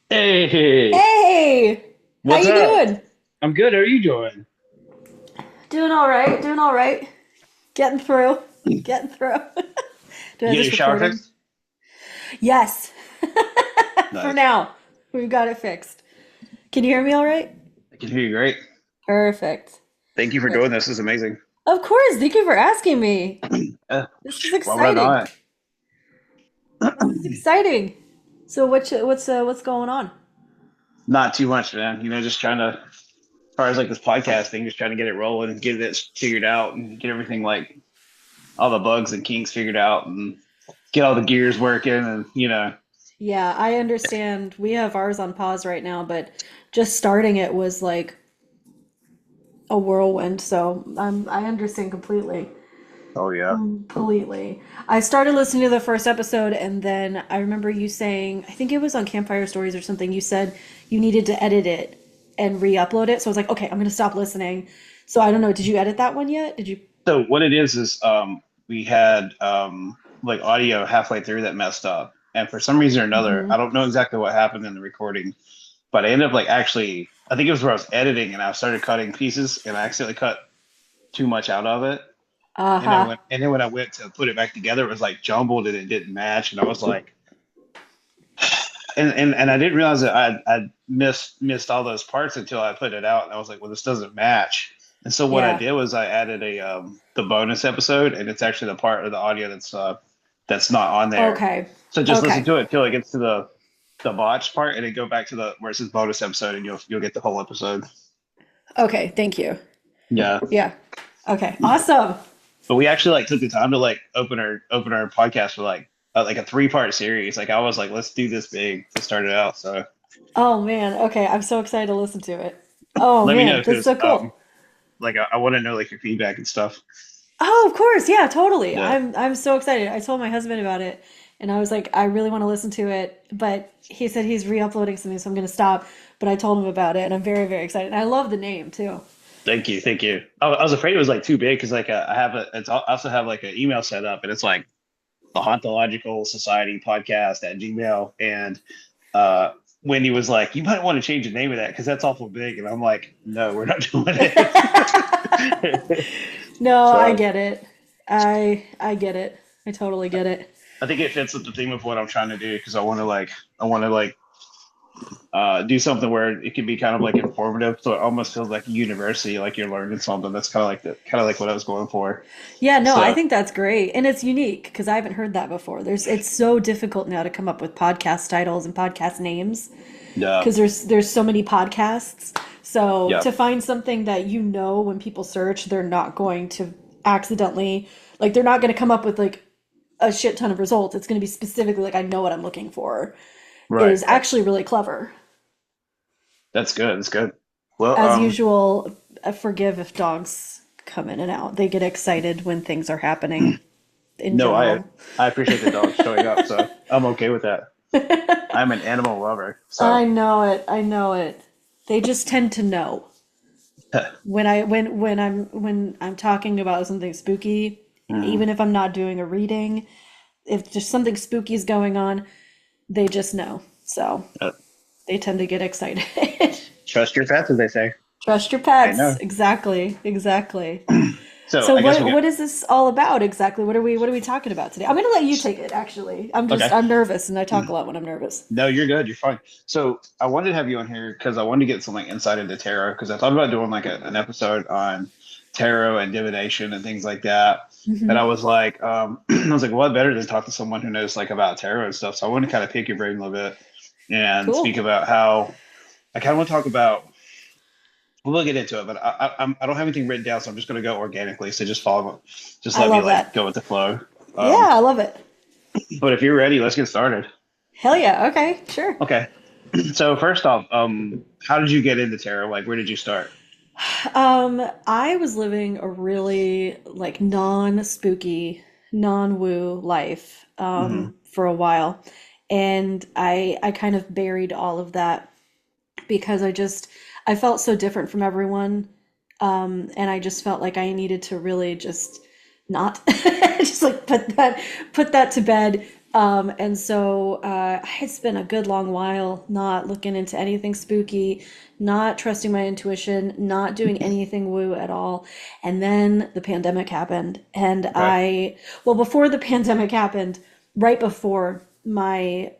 Hey, Hey, how what's you up? doing? I'm good. How are you doing? Doing all right, doing all right. Getting through, getting through. Do I You have get your this shower recording? fixed? Yes. For Nice. now, we've got it fixed. Can you hear me all right? I can hear you great. Perfect. Thank you for doing this. This is amazing. Of course, thank you for asking me. Uh, This is why would I exciting. not? This is exciting. So what's going on? Not too much, man. Just trying to, as far as like this podcast thing, just trying to get it rolling and get it figured out and get everything like all the bugs and kinks figured out and get all the gears working and. Yeah, I understand. We have ours on pause right now, but just starting it was like a whirlwind, so I understand completely. Oh yeah. Completely. I started listening to the first episode, and then I remember you saying, I think it was on Campfire Stories or something, you said you needed to edit it and re-upload it. So I was like, okay, I'm gonna stop listening. So I don't know, did you edit that one yet? Did you? So what it is we had like audio halfway through that messed up. And for some reason or another, Hmm. I don't know exactly what happened in the recording, but I ended up like actually I think it was where I was editing and I started cutting pieces and I accidentally cut too much out of it. Uh-huh. And then when I went to put it back together, it was like jumbled and it didn't match. And I was like and I didn't realize that I missed all those parts until I put it out and I was like, well, this doesn't match. And so what I Yeah. did was I added a the bonus episode and it's actually the part of the audio that's not on there. Okay. So just listen Okay. to it till it gets to the botch part and then go back to the where it says bonus episode and you'll get the whole episode. Okay, thank you. Yeah. Yeah. Okay. Awesome. But we actually like took the time to like open our podcast for like a 3-part series. Like I was like, let's do this big to start it out. So Oh man. Okay, I'm so excited to listen to it. Oh let me know man, that's because so cool. like I want to know like your feedback and stuff. Oh, of course. Yeah, totally. Yeah. I'm so excited. I told my husband about it and I was like, I really want to listen to it, but he said he's re-uploading something, so I'm going to stop. But I told him about it and I'm very, very excited. And I love the name too. Thank you, thank you. I was afraid it was like too big because like I have I also have like an email set up and it's like the Hauntological Society podcast at Gmail and uh Wendy was like, you might want to change the name of that because that's awful big, and I'm like, no, we're not doing it. No, I So get it. I get it. I totally get it. I think it fits with the theme of what I'm trying to do because I want to do something where it can be kind of like informative, so it almost feels like a university, like you're learning something. That's kind of like what I was going for. Yeah, no, I So think that's great. And it's unique because I haven't heard that before. It's so difficult now to come up with podcast titles and podcast names yeah, because there's so many podcasts. So yeah, to find something that you know when people search, they're not going to accidentally like they're not going to come up with like a shit ton of results. It's going to be specifically like I know what I'm looking for right, is right. actually really clever. That's good. That's good. Well, As usual, forgive if dogs come in and out. They get excited when things are happening in no, I general. I appreciate the dogs showing up, so I'm okay with that. I'm an animal lover, so I know it. I know it. They just tend to know when I'm talking about something spooky, mm, even if I'm not doing a reading, if just something spooky is going on, they just know. So uh, they tend to get excited. trust your pets, as they say. Trust your I pets. know. Exactly. Exactly. So So I guess we what got is this all about exactly? What are we talking about today? I'm gonna let you take it actually. okay. I'm nervous and I talk a lot when I'm nervous. No, you're good. You're fine. So I wanted to have you on here because I wanted to get some like insight into tarot because I thought about doing like an episode on tarot and divination and things like that. And I Hmm. was like, I was like, what better than talk to someone who knows like about tarot and stuff. So I want to kind of pick your brain a little bit and Cool. speak about how I kind of want to talk about. We'll get into it, but I don't have anything written down, so I'm just going to go organically. So just follow, just I let me love like that. go with the flow. Yeah, Um, I love it. but if you're ready, let's get started. Hell yeah. Okay, sure. Okay. So first off, how did you get into tarot? Like, where did you start? I was living a really like non-spooky, non-woo life Hmm. for a while. And I kind of buried all of that because I felt so different from everyone. And I just felt like I needed to really just not just like put that to bed. And so I had spent a good long while not looking into anything spooky, not trusting my intuition, not doing anything woo at all. And then the pandemic happened. And Okay. well, before the pandemic happened, right before, my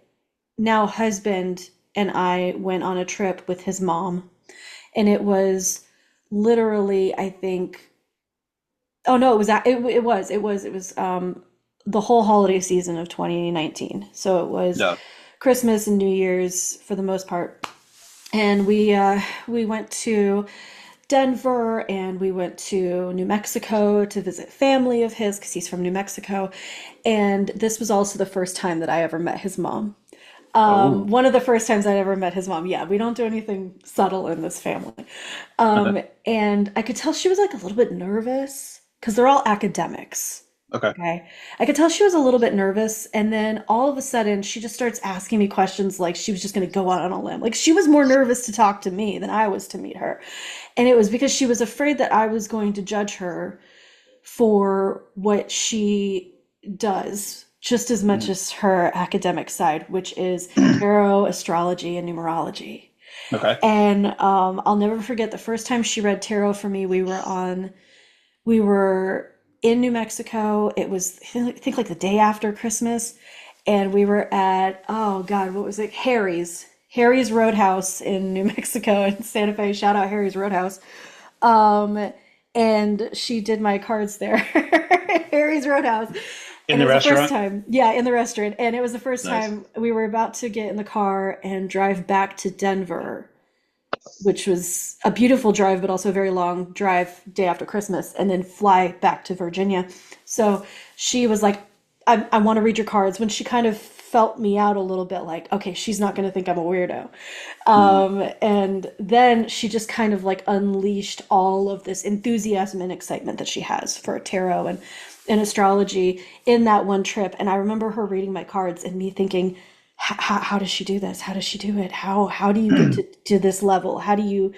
now husband and I went on a trip with his mom. And it was literally, I think, oh no, it was the whole holiday season of 2019. So it was Yeah. Christmas and New Year's for the most part. And we went to Denver and we went to New Mexico to visit family of his because he's from New Mexico. And this was also the first time that I ever met his mom. Oh. One of the first times I'd ever met his mom. Yeah, we don't do anything subtle in this family. And I could tell she was like a little bit nervous because they're all academics. Okay. Okay. I could tell she was a little bit nervous. And then all of a sudden, she just starts asking me questions like she was just going to go out on a limb. Like she was more nervous to talk to me than I was to meet her. And it was because she was afraid that I was going to judge her for what she does just as much Mm. as her academic side, which is tarot, astrology, and numerology. Okay. And I'll never forget the first time she read tarot for me. We were in New Mexico. It was, I think, like the day after Christmas, and we were at, oh God, what was it? Harry's Roadhouse in New Mexico in Santa Fe. Shout out Harry's Roadhouse. Um, and she did my cards there, Harry's Roadhouse. In And it the was the first restaurant? time, yeah, in the restaurant. And it was the first Nice. time we were about to get in the car and drive back to Denver, which was a beautiful drive, but also a very long drive day after Christmas, and then fly back to Virginia. So she was like, I want to read your cards. When she kind of felt me out a little bit, like, okay, she's not going to think I'm a weirdo. Mm. And then she just kind of like unleashed all of this enthusiasm and excitement that she has for tarot and astrology in that one trip. And I remember her reading my cards and me thinking, how does she do this? How does she do it? How do you get to this level? How do you,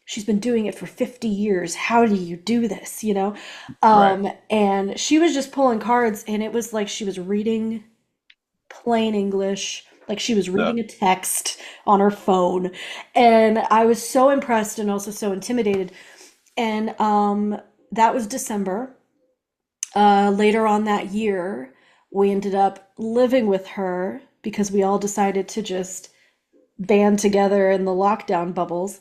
she's been doing it for 50 years. How do you do this? You know? Right. And she was just pulling cards and it was like she was reading plain English, like she was Yeah. reading a text on her phone. And I was so impressed and also so intimidated. And that was December. Later on that year, we ended up living with her because we all decided to just band together in the lockdown bubbles.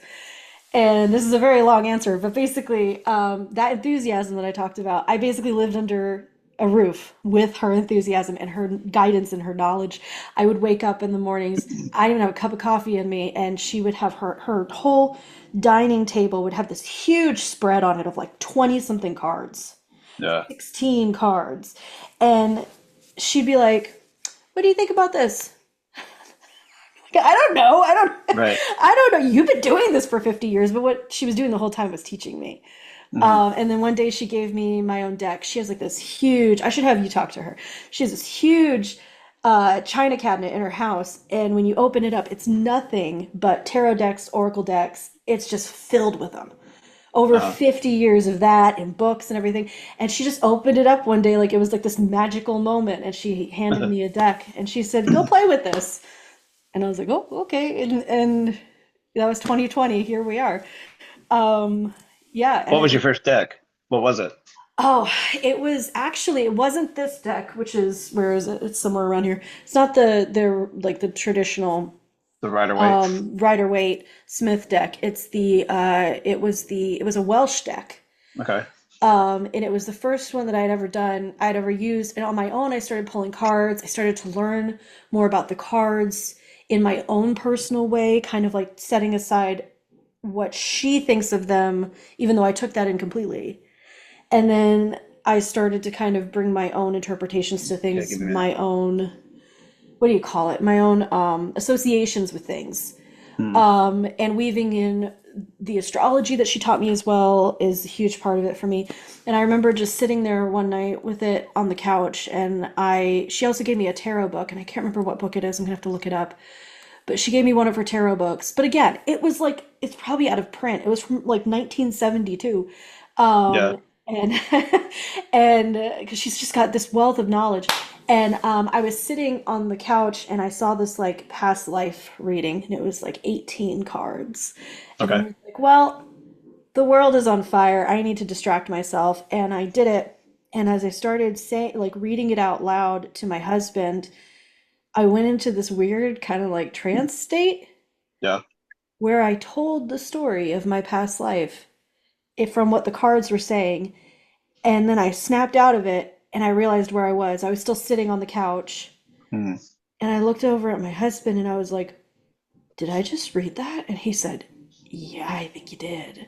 And this is a very long answer, but basically, that enthusiasm that I talked about, I basically lived under a roof with her enthusiasm and her guidance and her knowledge. I would wake up in the mornings, I didn't even have a cup of coffee in me, and she would have her whole dining table would have this huge spread on it of like 20 something cards, Yeah. 16 cards. And she'd be like, "What do you think about this?" I don't know. Right. I don't know. You've been doing this for 50 years, but what she was doing the whole time was teaching me. Hmm. And then one day she gave me my own deck. She has like this huge, I should have you talk to her. She has this huge china cabinet in her house. And when you open it up, it's nothing but tarot decks, oracle decks. It's just filled with them. Over Uh, 50 years of that and books and everything. And she just opened it up one day like it was like this magical moment. And she handed me a deck and she said, "Go play with this." And I was like, "Oh, okay." And that was 2020. Here we are. Um, yeah, and what was your it, first deck? What was it? oh, it was actually it wasn't this deck, which is where is it? It's somewhere around here. It's not the like the traditional The Rider Waite. Rider Waite Smith deck. It's it was a Welsh deck. Okay. And it was the first one that I'd ever done, I'd ever used. And on my own, I started pulling cards. I started to learn more about the cards in my own personal way, kind of like setting aside what she thinks of them, even though I took that in completely. And then I started to kind of bring my own interpretations to Yeah. things, Give me a minute. my own, what do you call it? My own associations with things. Hmm. And weaving in the astrology that she taught me as well is a huge part of it for me. And I remember just sitting there one night with it on the couch, and she also gave me a tarot book, and I can't remember what book it is. I'm gonna have to look it up. But she gave me one of her tarot books. But again, it was like it's probably out of print. It was from like 1972. Yeah. and and because she's just got this wealth of knowledge. And I was sitting on the couch and I saw this like past life reading, and it was like 18 cards. And I Okay. was like, well, the world is on fire. I need to distract myself. And I did it. And as I started saying, like reading it out loud to my husband, I went into this weird kind of like trance state Yeah. where I told the story of my past life from what the cards were saying. And then I snapped out of it and I realized where I was. I was still sitting on the couch Hmm. and I looked over at my husband and I was like, did I just read that? And he said, yeah, I think you did.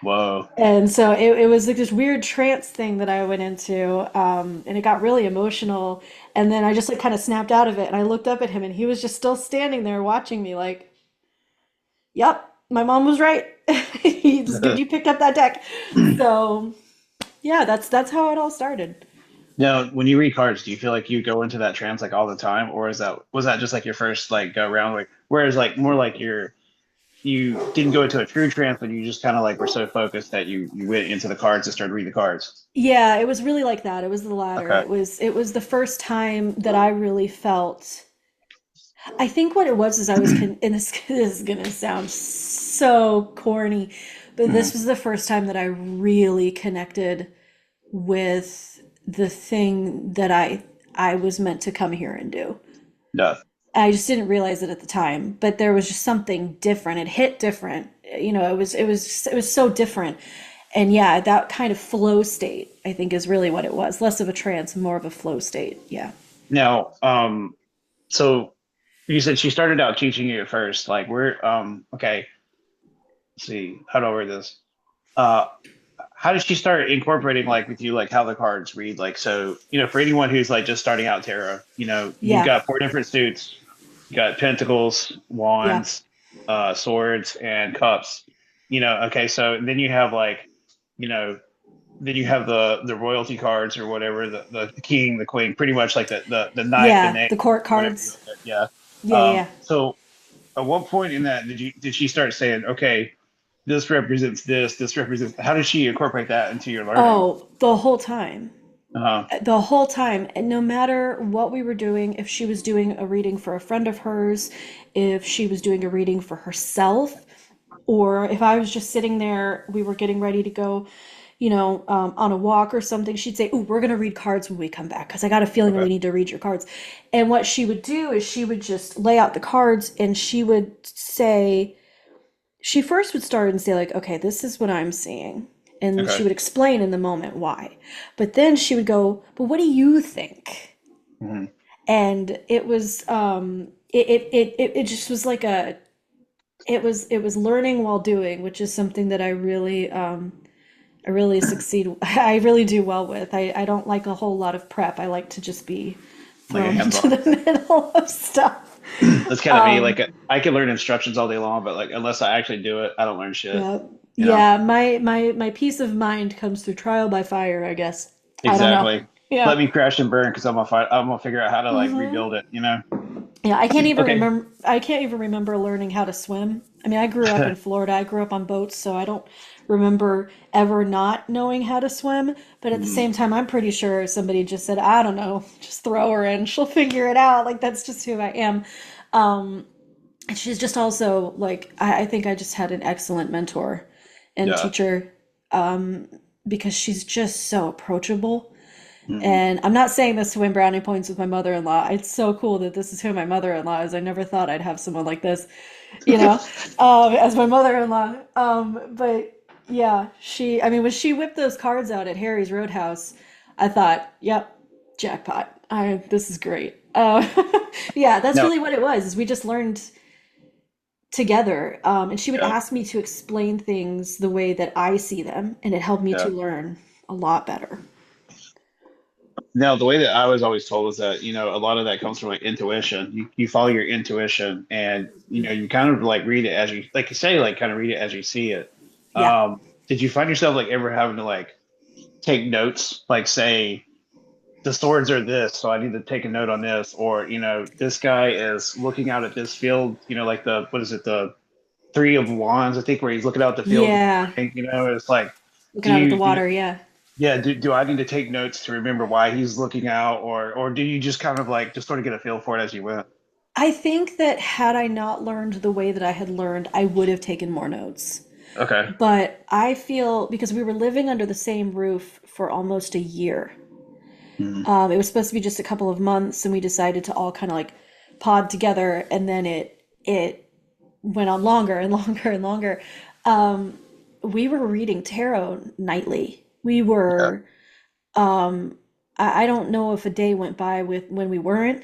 Whoa. And so it was like this weird trance thing that I went into, and it got really emotional. And then I just like kind of snapped out of it, and I looked up at him, and he was just still standing there watching me, like, "Yep, my mom was right. It's good you picked up that deck." So yeah, that's how it all started. Now, when you read cards, do you feel like you go into that trance like all the time, or is that was that just like your first like go around? Like, whereas like more like you didn't go into a true trance, but you just kind of like were so focused that you went into the cards and started reading the cards. Yeah, it was really like that. It was the latter. Okay. It was the first time that I really felt. I think what it was is I was and this is gonna sound so corny, but this Hmm. was the first time that I really connected with the thing that I was meant to come here and do. Yeah. I just didn't realize it at the time, but there was just something different. It hit different. It was so different. And yeah, that kind of flow state, I think, is really what it was. Less of a trance, more of a flow state. Yeah. Now, so you said she started out teaching you at first. Like, we're okay. Let's see, how do I word this? Uh, how did she start incorporating like with you like how the cards read? Like, so for anyone who's like just starting out tarot, you've Yeah. got four different suits. You got pentacles, Yeah. wands, swords, and cups. Okay, so then you have like, you know, then you have the royalty cards or whatever, the king, the queen, pretty much like the knight, the Yeah. knave, The court whatever you cards. look at. Yeah. Yeah. Yeah. So at what point in that did she start saying, okay, this represents this represents, how did she incorporate that into your learning? Oh, the whole time. Uh-huh. The whole time. And no matter what we were doing, if she was doing a reading for a friend of hers, if she was doing a reading for herself, or if I was just sitting there, we were getting ready to go, on a walk or something, she'd say, "Ooh, we're gonna read cards when we come back because I got a feeling Okay. we need to read your cards." And what she would do is she would just lay out the cards and she would say, she first would start and say like, okay, this is what I'm seeing, and she Okay. would explain in the moment why, but then she would go, but what do you think? Hmm. And it was it just was like a it was learning while doing, which is something that I really succeed. I really do well with. I don't like a whole lot of prep. I like to just be Like a thrown into hands-on. the middle of stuff. That's kind of me. Like I can learn instructions all day long, but like unless I actually do it, I don't learn shit. Yeah. You know? Yeah, my peace of mind comes through trial by fire, I guess. I don't know. Exactly. Let Yeah. me crash and burn because I'm gonna figure out how to like Hmm. rebuild it. Yeah, Okay. I can't even remember learning how to swim. I mean, I grew up in Florida. I grew up on boats, so I don't remember ever not knowing how to swim. But at the Mhm. same time, I'm pretty sure somebody just said, I don't know, just throw her in. She'll figure it out. Like that's just who I am. And she's just also like I think I just had an excellent mentor and Yeah. teacher, because she's just so approachable. Mhm. And I'm not saying this to win brownie points with my mother-in-law. It's so cool that this is who my mother-in-law is. I never thought I'd have someone like this, you know, as my mother-in-law. But yeah, I mean, when she whipped those cards out at Harry's Roadhouse, I thought, yep, jackpot. This is great. Yeah, that's No. really what it was, is we just learned together. And she would Yeah. ask me to explain things the way that I see them, and it helped me to Yeah. learn a lot better. Now, the way that I was always told is that, a lot of that comes from like intuition. You follow your intuition and, you kind of like read it as you, like you say, like kind of read it as you see it. Yeah. Did you find yourself like ever having to like take notes, like say the swords are this, so I need to take a note on this, or, this guy is looking out at this field, like what is it, the three of wands, I think, where he's looking out the field, Yeah. it's like, Looking do out at the you, water, yeah. Yeah, do I need to take notes to remember why he's looking out, or do you just kind of like just sort of get a feel for it as you went? I think that had I not learned the way that I had learned, I would have taken more notes. Okay. But I feel because we were living under the same roof for almost a year. Mhm. It was supposed to be just a couple of months, and we decided to all kind of like pod together, and then it went on longer and longer and longer. We were reading tarot nightly. We Yeah. were I don't know if a day went by with when we weren't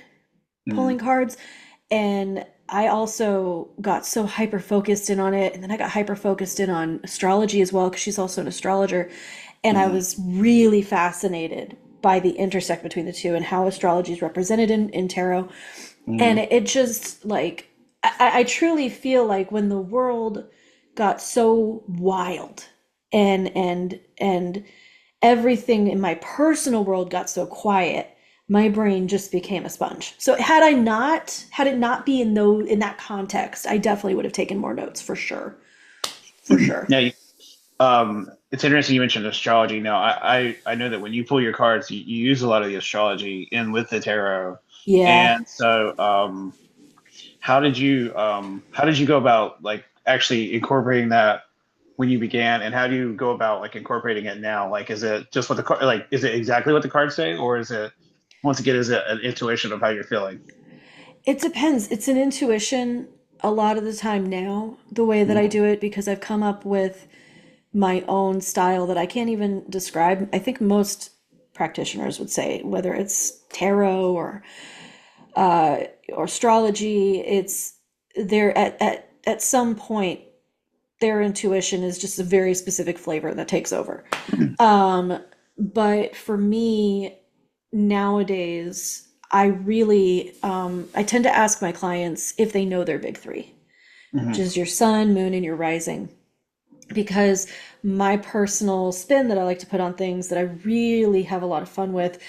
pulling Mhm. cards. And I also got so hyper focused in on it. And then I got hyper focused in on astrology as well, because she's also an astrologer. And I Mhm. was really fascinated by the intersect between the two and how astrology is represented in tarot. And Mhm. it just like, I truly feel like when the world got so wild and everything in my personal world got so quiet, my brain just became a sponge. So had it not be in that context, I definitely would have taken more notes for sure. For sure. Now, it's interesting you mentioned astrology. Now, I know that when you pull your cards, you use a lot of the astrology in with the tarot, Yeah. and so how did you go about like actually incorporating that when you began, and how do you go about like incorporating it now? Like, is it just what the card like? Is it exactly what the cards say, or is it once again is it an intuition of how you're feeling? It depends. It's an intuition a lot of the time now, the way that I Mhm. do it, because I've come up with my own style that I can't even describe. I think most practitioners would say, whether it's tarot or astrology, it's there at some point their intuition is just a very specific flavor that takes over. But for me nowadays, I tend to ask my clients if they know their big three, which Mhm. is your sun, moon, and your rising, because my personal spin that I like to put on things that I really have a lot of fun with,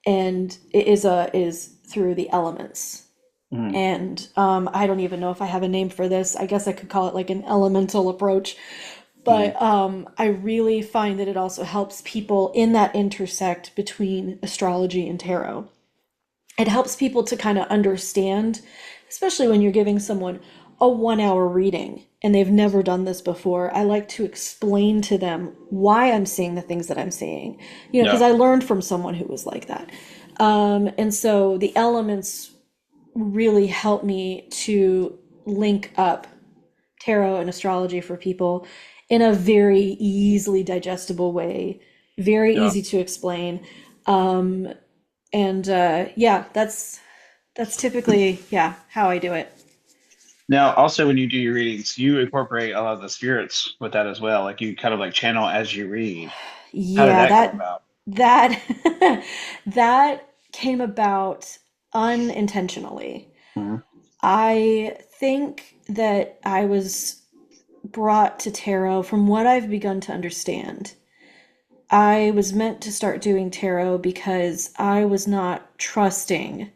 and it is through the elements. Mhm. And I don't even know if I have a name for this. I guess I could call it like an elemental approach. Mhm. But I really find that it also helps people in that intersect between astrology and tarot. It helps people to kind of understand, especially when you're giving someone a 1 hour reading and they've never done this before. I like to explain to them why I'm seeing the things that I'm seeing, because Yeah. I learned from someone who was like that. And so the elements really help me to link up tarot and astrology for people in a very easily digestible way, very Yeah. easy to explain. And yeah, that's typically, yeah, how I do it. Now, also when you do your readings, you incorporate a lot of the spirits with that as well. Like you kind of like channel as you read. How did Yeah, that come about? that that came about unintentionally. Mhm. I think that I was brought to tarot from what I've begun to understand. I was meant to start doing tarot because I was not trusting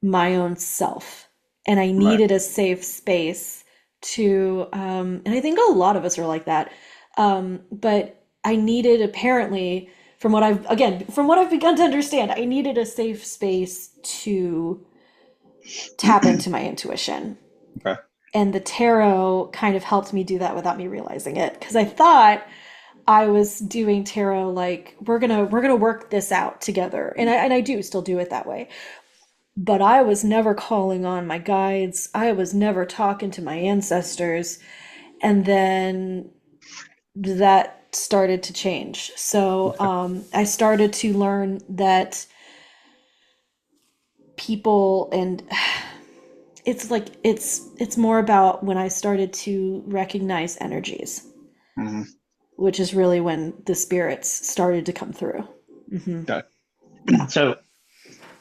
my own self. And I Right. needed a safe space to, and I think a lot of us are like that. But I needed, apparently, from what I've begun to understand, I needed a safe space to tap into my intuition. Okay. And the tarot kind of helped me do that without me realizing it. Because I thought I was doing tarot like we're gonna work this out together, and I do still do it that way. But I was never calling on my guides. I was never talking to my ancestors. And then that started to change. So Okay. I started to learn that people, and it's more about when I started to recognize energies, Mhm. which is really when the spirits started to come through. Hmm. Okay. Yeah. So,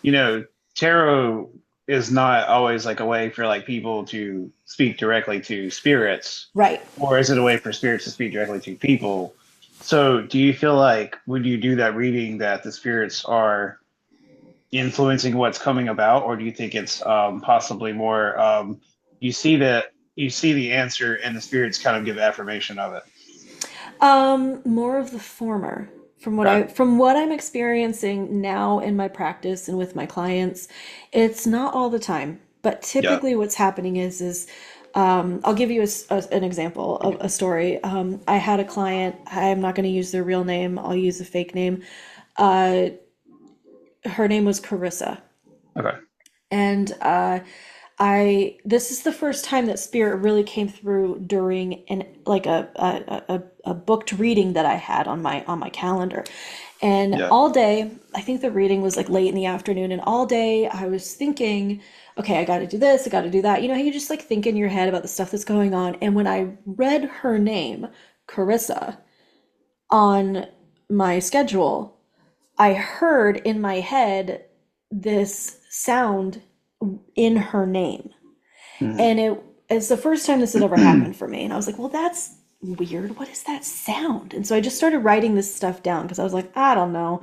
you know, tarot is not always like a way for like people to speak directly to spirits, Right. or is it a way for spirits to speak directly to people? So, do you feel like when you do that reading that the spirits are influencing what's coming about, or do you think it's possibly more you see the answer and the spirits kind of give affirmation of it? More of the former. Okay. from what I'm experiencing now in my practice and with my clients, it's not all the time, but Yeah. typically what's happening is I'll give you an example of a story. I had a client, I'm not going to use their real name, I'll use a fake name. Uh, Her name was Carissa. Okay. And I this is the first time that spirit really came through during an like a booked reading that I had on my calendar. And Yeah. all day, I think the reading was like late in the afternoon, and all day I was thinking, okay, I got to do this, I got to do that. You know, how you just like think in your head about the stuff that's going on. And when I read her name, Carissa, on my schedule, I heard in my head this sound in her name. Mhm. And it's the first time this had ever happened for me. And I was like, well, that's weird. What is that sound? And so I just started writing this stuff down because I was like, I don't know.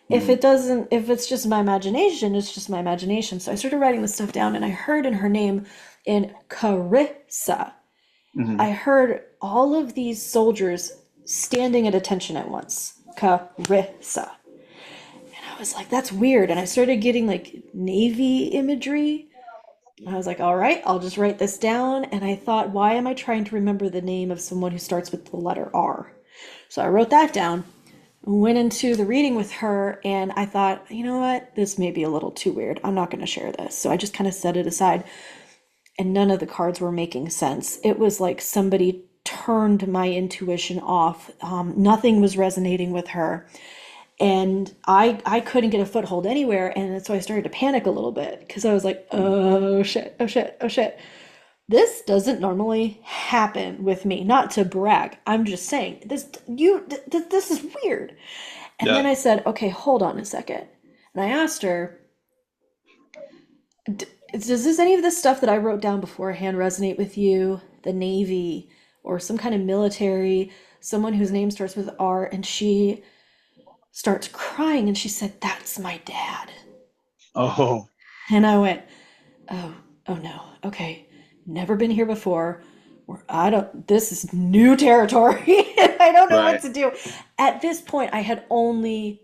Mhm. If it's just my imagination, it's just my imagination. So I started writing this stuff down and I heard in her name in Carissa, Mhm. I heard all of these soldiers standing at attention at once. Carissa. I was like, that's weird. And I started getting like Navy imagery. I was like, all right, I'll just write this down. And I thought, why am I trying to remember the name of someone who starts with the letter R? So I wrote that down, went into the reading with her, and I thought, you know what? This may be a little too weird. I'm not going to share this. So I just kind of set it aside, and none of the cards were making sense. It was like somebody turned my intuition off. Nothing was resonating with her. And I couldn't get a foothold anywhere, and so I started to panic a little bit because I was like, oh shit, oh shit, oh shit. This doesn't normally happen with me. Not to brag, I'm just saying this is weird. And then Yeah. I said, okay, hold on a second. And I asked her, does this any of this stuff that I wrote down beforehand resonate with you? The Navy or some kind of military, someone whose name starts with R, and she starts crying and she said, that's my dad. Oh. And I went, oh, oh no, okay, never been here before. I don't, this is new territory. I don't know what Right. to do. At this point, I had only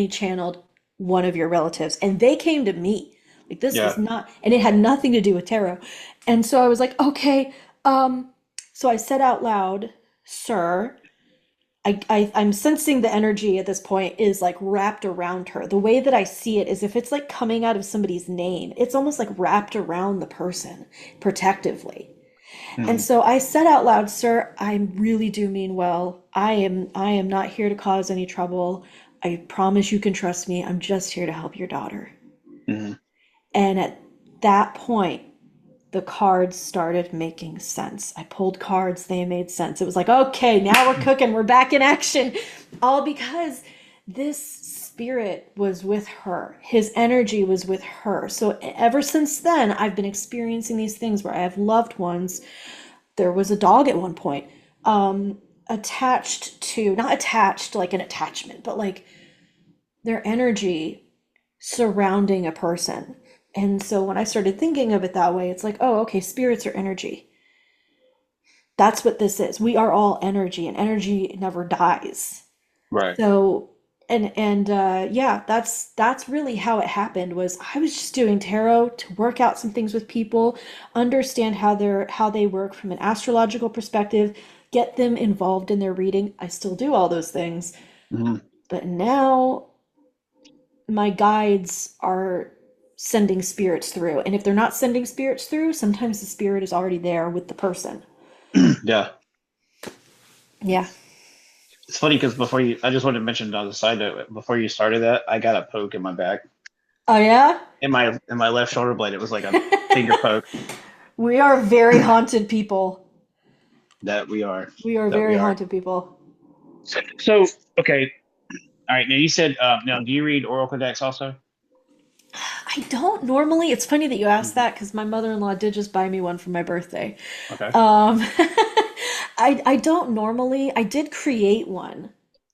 channeled one of your relatives, and they came to me. Like this was Yeah. not, and it had nothing to do with tarot. And so I was like, okay, so I said out loud, sir, I'm sensing the energy at this point is like wrapped around her. The way that I see it is if it's like coming out of somebody's name, it's almost like wrapped around the person protectively. And Mhm. so I said out loud, sir, I really do mean well. I am not here to cause any trouble. I promise you can trust me. I'm just here to help your daughter. Mhm. And at that point, the cards started making sense. I pulled cards, they made sense. It was like, okay, now we're cooking, we're back in action. All because this spirit was with her. His energy was with her. So ever since then, I've been experiencing these things where I have loved ones. There was a dog at one point, attached to, not attached like an attachment, but like their energy surrounding a person. And so when I started thinking of it that way, it's like, oh, okay, spirits are energy. That's what this is. We are all energy, and energy never dies. Right. So, yeah, that's really how it happened. Was I was just doing tarot to work out some things with people, understand how they work from an astrological perspective, get them involved in their reading. I still do all those things, Mhm. but now my guides are sending spirits through. And if they're not sending spirits through, sometimes the spirit is already there with the person. Yeah. Yeah. It's funny because I just wanted to mention on the side note, before you started that, I got a poke in my back, Oh, yeah? in my left shoulder blade. It was like a finger poke. We are very haunted people. That we are. We are That we very are. haunted people. So, okay. All right. Now you said, now do you read Oracle decks also? I don't normally. It's funny that you asked Mhm. that because my mother-in-law did just buy me one for my birthday. Okay. Um, I don't normally. I did create one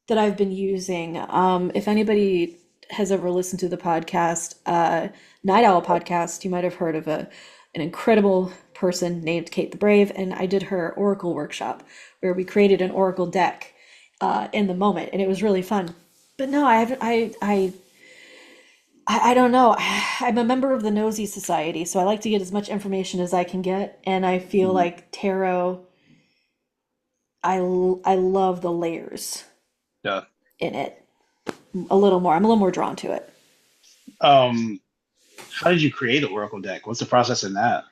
that I've been using. If anybody has ever listened to the podcast, Night Owl podcast, you might have heard of an incredible person named Kate the Brave, and I did her Oracle workshop where we created an Oracle deck. in the moment, and it was really fun. But no, I haven't. I don't know. I'm a member of the Nosy Society, so I like to get as much information as I can get, and I feel Mhm. like tarot. I love the layers Yeah. in it a little more. I'm a little more drawn to it. Um, how did you create an Oracle deck? What's the process in that?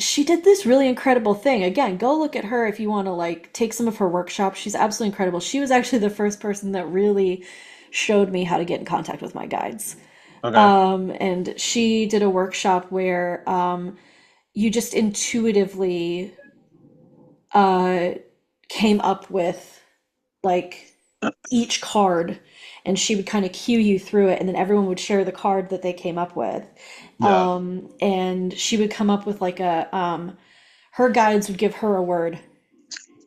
She did this really incredible thing. Again, go look at her if you want to like take some of her workshops. She's absolutely incredible. She was actually the first person that really showed me how to get in contact with my guides. Okay. And she did a workshop where you just intuitively uh, came up with like each card, and she would kind of cue you through it, and then everyone would share the card that they came up with. Yeah. And she would come up with like her guides would give her a word,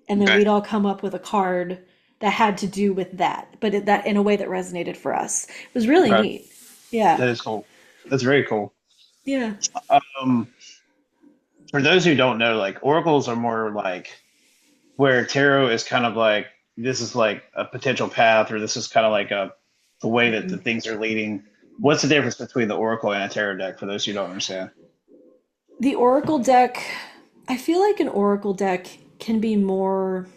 and then Okay. we'd all come up with a card that had to do with that, but that in a way that resonated for us. It was really Okay. neat. Yeah. That is cool. That's very cool. Yeah. Um, for those who don't know, like oracles are more like where tarot is kind of like this is like a potential path, or this is kind of like a the way that the things are leading. What's the difference between the oracle and a tarot deck for those who don't understand? The Oracle deck, I feel like an Oracle deck can be more,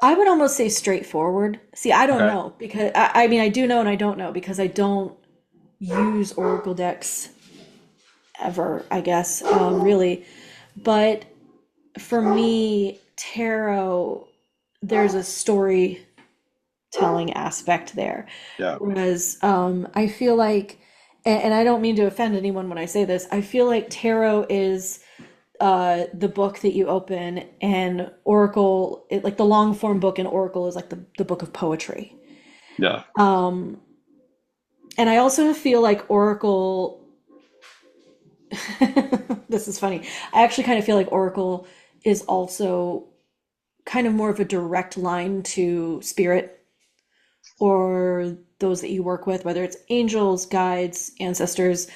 I would almost say straightforward. See, I don't Okay. know because I mean, I do know and I don't know because I don't use Oracle decks ever, I guess, really. But for me, tarot, there's a storytelling aspect there. Yeah. Whereas I feel like, and I don't mean to offend anyone when I say this, I feel like tarot is the book that you open, and Oracle, like the long form book in Oracle is like the book of poetry. Yeah. And I also feel like Oracle, this is funny. I actually kind of feel like Oracle is also kind of more of a direct line to spirit or those that you work with, whether it's angels, guides, ancestors.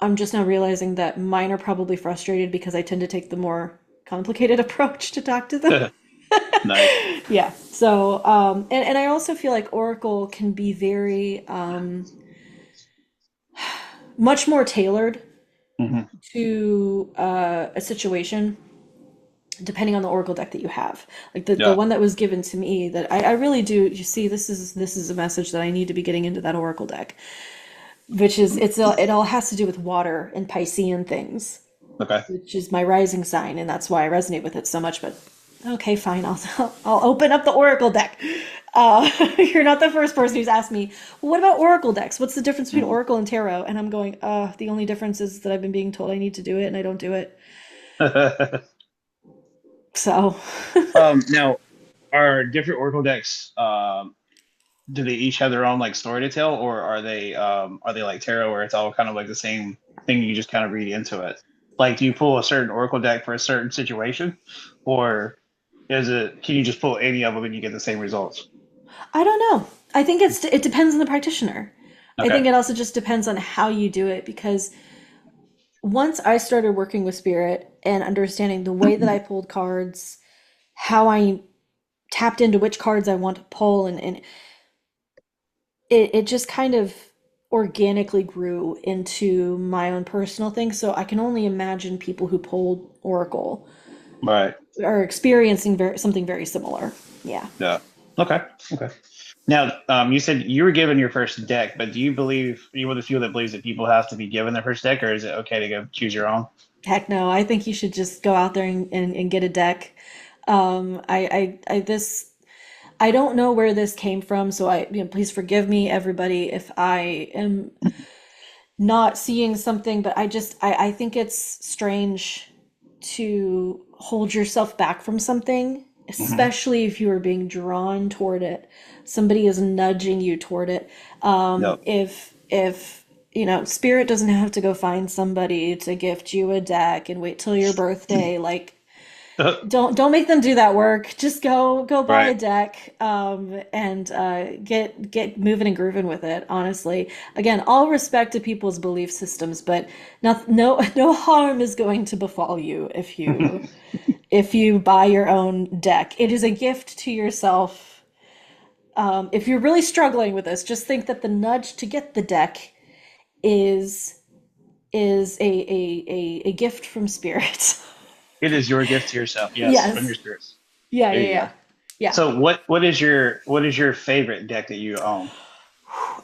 I'm just now realizing that mine are probably frustrated because I tend to take the more complicated approach to talk to them. Nice. Yeah. So, and I also feel like Oracle can be very, much more tailored Hmm. to a situation depending on the Oracle deck that you have. Like the Yeah. one that was given to me that I really do, you see, this is a message that I need to be getting into that Oracle deck, which is it all has to do with water and Piscean things, Okay. which is my rising sign, and that's why I resonate with it so much. But okay, fine, I'll open up the Oracle deck. You're not the first person who's asked me, well, what about Oracle decks? What's the difference between Mhm. Oracle and Tarot? And I'm going, the only difference is that I've been being told I need to do it, and I don't do it. So, Now, are different oracle decks do they each have their own like story to tell, or are they like tarot where it's all kind of like the same thing, you just kind of read into it? Like, do you pull a certain oracle deck for a certain situation, or is it can you just pull any of them and you get the same results? I don't know. I think it depends on the practitioner. I Okay. think it also just depends on how you do it because once I started working with spirit and understanding the way that I pulled cards, how I tapped into which cards I want to pull, and it just kind of organically grew into my own personal thing. So I can only imagine people who pulled Oracle Right. are experiencing something very similar. Yeah. Yeah. Okay. Okay. Now, you said you were given your first deck, but do you believe you one of the few that believes that people have to be given their first deck, or is it okay to go choose your own? Heck no, I think you should just go out there and get a deck. This, I don't know where this came from, so please forgive me, everybody, if I am not seeing something, but I think it's strange to hold yourself back from something, Hmm. especially if you are being drawn toward it. Somebody is nudging you toward it. Yep. If spirit doesn't have to go find somebody to gift you a deck and wait till your birthday. Like, don't make them do that work. Just go buy a Right. deck, and get moving and grooving with it. Honestly, again, all respect to people's belief systems, but no harm is going to befall you if you if you buy your own deck. It is a gift to yourself. If you're really struggling with this, just think that the nudge to get the deck is a gift from spirit. It is your gift to yourself. Yes, from your Yes. spirits. Yeah, There yeah, you go. yeah. Yeah. So what is your favorite deck that you own?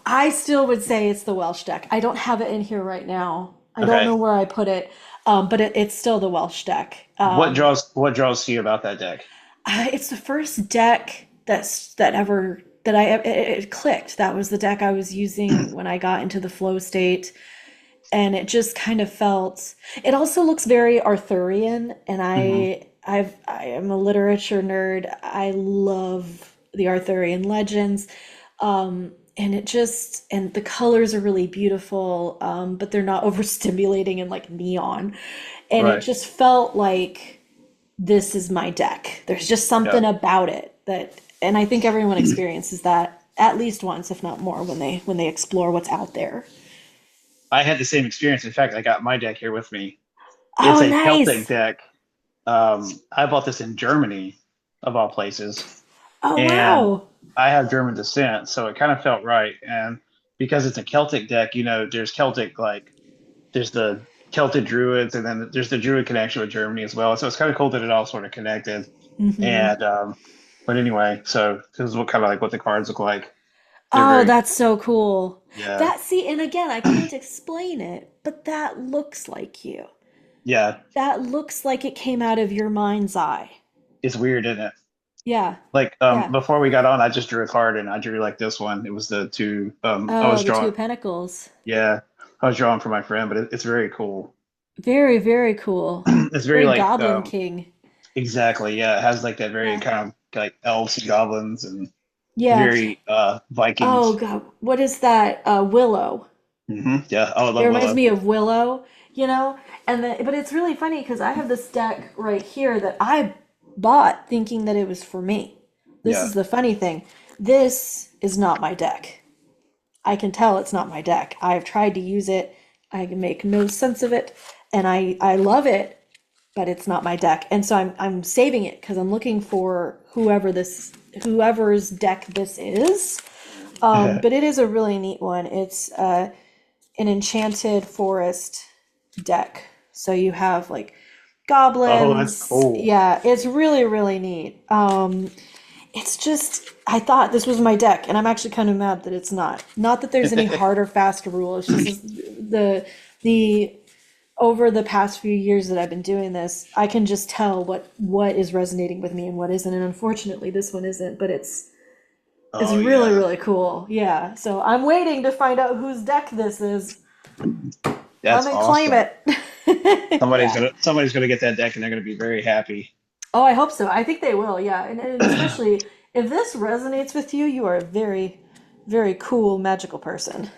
I still would say it's the Welsh deck. I don't have it in here right now. I don't Okay. know where I put it, but it's still the Welsh deck. What draws to you about that deck? It's the first deck that it clicked. That was the deck I was using when I got into the flow state, and it just kind of felt. It also looks very Arthurian, and Hmm. I am a literature nerd. I love the Arthurian legends. And it just and the colors are really beautiful, but they're not overstimulating and like neon. And it Right. just felt like this is my deck. There's just Yeah. something about it that, and I think everyone experiences that at least once, if not more, when they explore what's out there. I had the same experience. In fact, I got my deck here with me. It's Oh, a Celtic nice. deck. I bought this in Germany, of all places, Oh, and wow. I have German descent, so it kind of felt right. And because it's a Celtic deck, there's Celtic like there's the Celtic Druids, and then there's the Druid connection with Germany as well. So it's kind of cool that it all sort of connected. And but anyway, so this is what kind of like what the cards look like. They're Oh, very that's so cool. yeah That, see, and again, I can't explain it, but that looks like you. yeah. That looks like it came out of your mind's eye. It's weird, isn't it? Yeah. Like Yeah. before we got on, I just drew a card and I drew like this one. It was the two. I Oh, was the Two drawing. of Pentacles. Yeah, I was drawing for my friend, but it's very cool. Very, very cool. It's very Very like Goblin King. exactly, yeah. It has like that very Yeah. kind of like elves and goblins and Yeah. very Oh Vikings. God, what is that? Willow. Yeah. Oh, I It love reminds Willow. me of Willow, you know? And but it's really funny because I have this deck right here that I bought thinking that it was for me. This Yeah. is the funny thing. This is not my deck. I can tell it's not my deck. I've tried to use it. I can make no sense of it, and I love it, but it's not my deck. And so I'm saving it because I'm looking for whoever's deck this is. But it is a really neat one. It's an enchanted forest deck. So you have like Oh, that's goblins. cool. Yeah, it's really, really neat. It's just, I thought this was my deck, and I'm actually kind of mad that it's not. Not that there's any hard or fast rule. It's just the over the past few years that I've been doing this, I can just tell what is resonating with me and what isn't. And unfortunately, this one isn't. But it's Oh really, yeah, really cool. Yeah. So I'm waiting to find out whose deck this is. Come that's and claim awesome. it. Somebody's Yeah. gonna somebody's gonna get that deck and they're gonna be very happy. Oh, I hope so. I think they will. Yeah. And especially if this resonates with you, you are a very, very cool, magical person.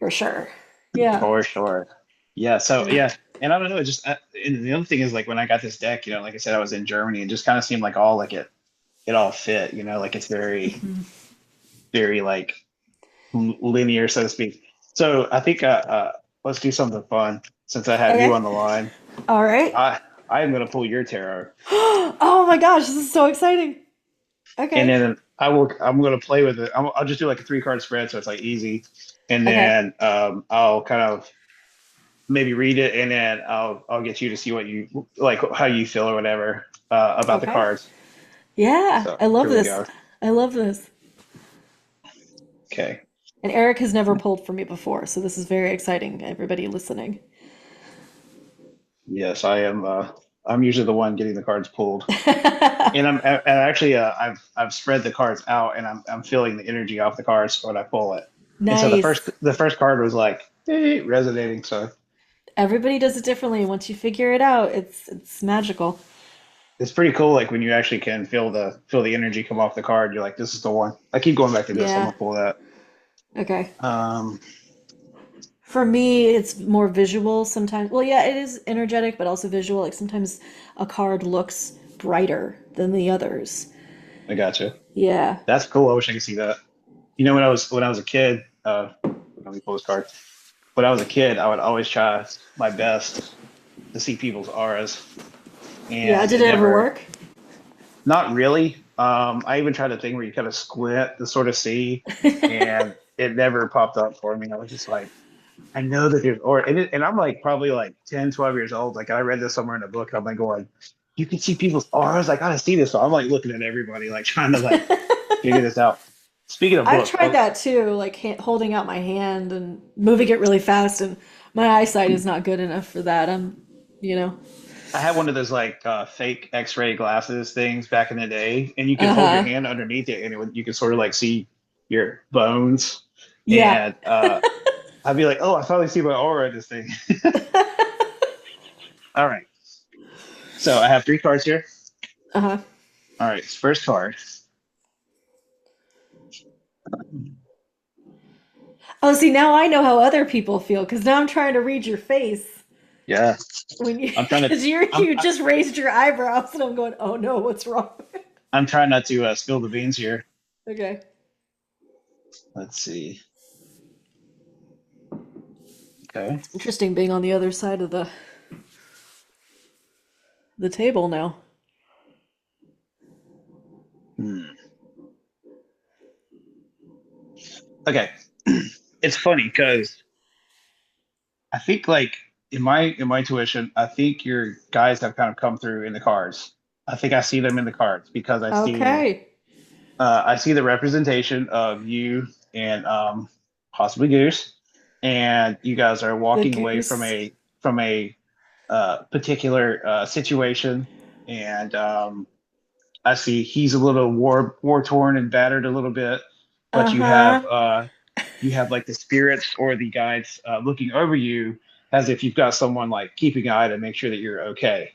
For sure. Yeah. For sure. Yeah. So Yeah. yeah, and I don't know. It just and the other thing is like when I got this deck, like I said, I was in Germany. It just kind of seemed like all like it all fit. Like it's very very like linear, so to speak. So I think let's do something fun since I have you Okay. on the line. All right. I am gonna pull your tarot, Oh my gosh, this is so exciting. and Okay. then I'm gonna play with it. I'll just do like a three card spread, so it's like easy, and Okay. then I'll kind of maybe read it, and then I'll get you to see what you like, how you feel or whatever about the Okay. cards. Yeah, So I love here we this. go. I love this. Okay. And Eric has never pulled for me before, so this is very exciting, everybody listening. Yes, I am. I'm usually the one getting the cards pulled, and actually I've spread the cards out, and I'm feeling the energy off the cards when I pull it. And so the first Nice. the first card was like resonating. So Everybody does it differently. Once you figure it out, it's magical. it's pretty cool. Like when you actually can feel the energy come off the card. You're like, this is the one. I keep going back to this. I'm Yeah. gonna pull that. Okay. Um, For me, it's more visual sometimes. Well, yeah, it is energetic, but also visual. Like sometimes a card looks brighter than the others. I gotcha. Yeah. That's cool. I wish I could see that. When I was a kid, let me pull this card. When I was a kid, I would always try my best to see people's auras. Yeah, and did it it ever never, work? not really. I even tried a thing where you kind of squint to sort of see, and it never popped up for me. I was just like, I know that there's, and I'm like probably like 10, 12 years old. Like I read this somewhere in a book. I'm like going, you can see people's auras. I gotta see this. So I'm like looking at everybody, like trying to like figure this out. Speaking of I've books, tried that too, like holding out my hand and moving it really fast, and my eyesight is not good enough for that. You know. I had one of those like fake X-ray glasses things back in the day, and you could hold your Uh-huh. hand underneath it, and you could sort of like see your bones. Yeah. And I'd be like, "Oh, I finally see my aura in this thing." All right, so I have three cards here. Uh-huh. All right, first card. Oh, see, now I know how other people feel because now I'm trying to read your face Yeah, when you I'm trying to. because you just raised your eyebrows and I'm going, oh no, what's wrong? I'm trying not to spill the beans here. Okay. Let's see. Okay. Interesting being on the other side of the table now. Hmm. Okay. It's funny because I think like in my tuition, I think your guys have kind of come through in the cards. I think I see them in the cards because Okay. I see the representation of you and possibly Goose, and you guys are The walking away goose. from a particular situation, and I see he's a little war torn and battered a little bit, but Uh-huh. you have like the spirits or the guides looking over you as if you've got someone like keeping an eye to make sure that you're okay.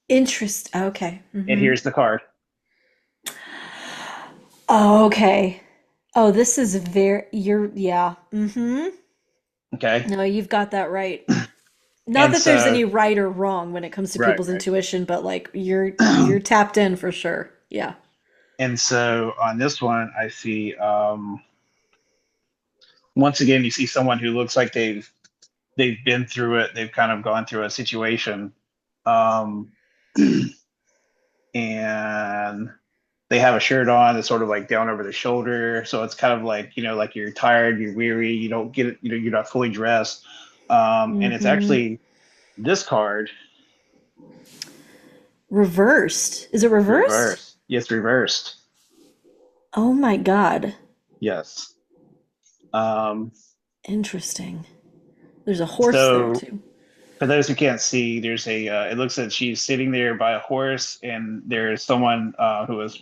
Interest. Okay. And Mm-hmm. here's the card. Oh, okay. Oh, this is very you're yeah. Mm-hmm. Okay. No, you've got that right. Not And that there's so, any right or wrong when it comes to right, people's right. intuition, but like you're tapped in for sure. Yeah. And so on this one, I see once again you see someone who looks like they've been through it. They've kind of gone through a situation, um, and they have a shirt on that's sort of like down over the shoulder. So it's kind of like like you're tired, you're weary, you don't get it, you're not fully dressed. And it's Mm-hmm. actually this card Reversed. Is it reversed? reversed. Yes, reversed. Oh my God. Yes. Um, Interesting. There's a horse there so too. for those who can't see, there's a. It looks like she's sitting there by a horse, and there's someone who has